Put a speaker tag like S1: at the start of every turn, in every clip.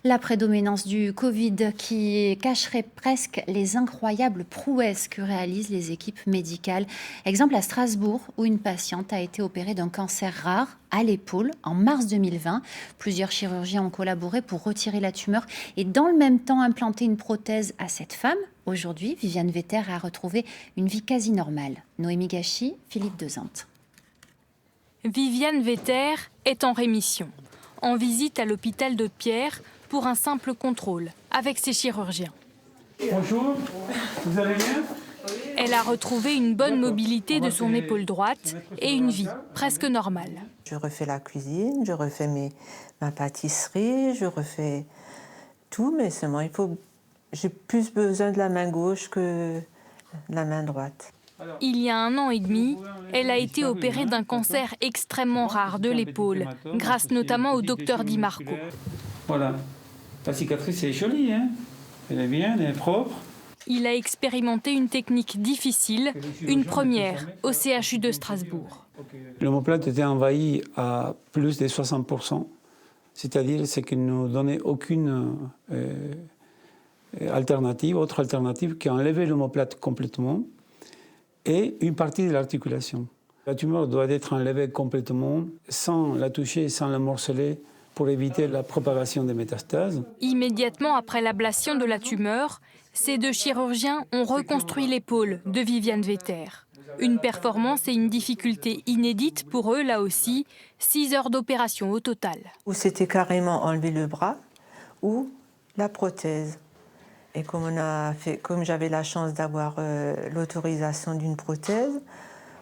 S1: La prédominance du Covid qui cacherait presque les incroyables prouesses que réalisent les équipes médicales. Exemple à Strasbourg, où une patiente a été opérée d'un cancer rare à l'épaule en mars 2020. Plusieurs chirurgiens ont collaboré pour retirer la tumeur et dans le même temps implanter une prothèse à cette femme. Aujourd'hui, Viviane Vetter a retrouvé une vie quasi normale. Noémie Gachy, Philippe Dezante.
S2: Viviane Vetter est en rémission, en visite à l'hôpital d'Aude-Pierre pour un simple contrôle avec ses chirurgiens.
S3: Bonjour, vous allez bien?
S2: Elle a retrouvé une bonne mobilité de son épaule droite et une vie presque normale.
S4: Je refais la cuisine, je refais ma pâtisserie, je refais tout, mais seulement j'ai plus besoin de la main gauche que de la main droite.
S2: Il y a 1 an et demi, elle a été opérée d'un cancer extrêmement rare de l'épaule, grâce notamment au docteur Di Marco.
S3: Voilà, la cicatrice est jolie, hein? Elle est bien, elle est propre.
S2: Il a expérimenté une technique difficile, une première au CHU de Strasbourg.
S5: L'omoplate était envahi à plus de 60%, c'est-à-dire qu'il ne nous donnait aucune autre alternative qu'enlever l'omoplate complètement et une partie de l'articulation. La tumeur doit être enlevée complètement, sans la toucher, sans la morceler, pour éviter la propagation des métastases.
S2: Immédiatement après l'ablation de la tumeur, ces 2 chirurgiens ont reconstruit l'épaule de Viviane Vetter. Une performance et une difficulté inédite pour eux, là aussi, 6 heures d'opération au total.
S4: Ou c'était carrément enlever le bras, ou la prothèse. Et comme j'avais la chance d'avoir l'autorisation d'une prothèse,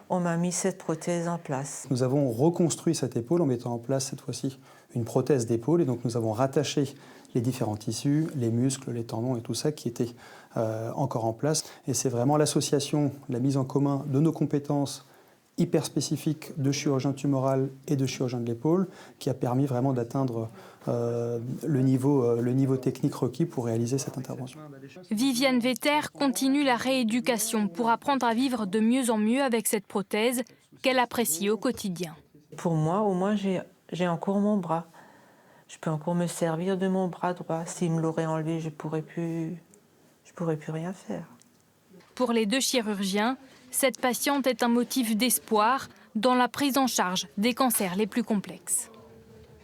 S4: on m'a mis cette prothèse en place.
S6: Nous avons reconstruit cette épaule en mettant en place cette fois-ci une prothèse d'épaule et donc nous avons rattaché les différents tissus, les muscles, les tendons et tout ça qui étaient encore en place. Et c'est vraiment l'association, la mise en commun de nos compétences hyper spécifiques de chirurgien tumoral et de chirurgien de l'épaule qui a permis vraiment d'atteindre le niveau technique requis pour réaliser cette intervention.
S2: Viviane Vetter continue la rééducation pour apprendre à vivre de mieux en mieux avec cette prothèse qu'elle apprécie au quotidien.
S4: Pour moi, au moins, j'ai encore mon bras. Je peux encore me servir de mon bras droit. S'il me l'aurait enlevé, je pourrais plus rien faire.
S2: Pour les 2 chirurgiens, cette patiente est un motif d'espoir dans la prise en charge des cancers les plus complexes.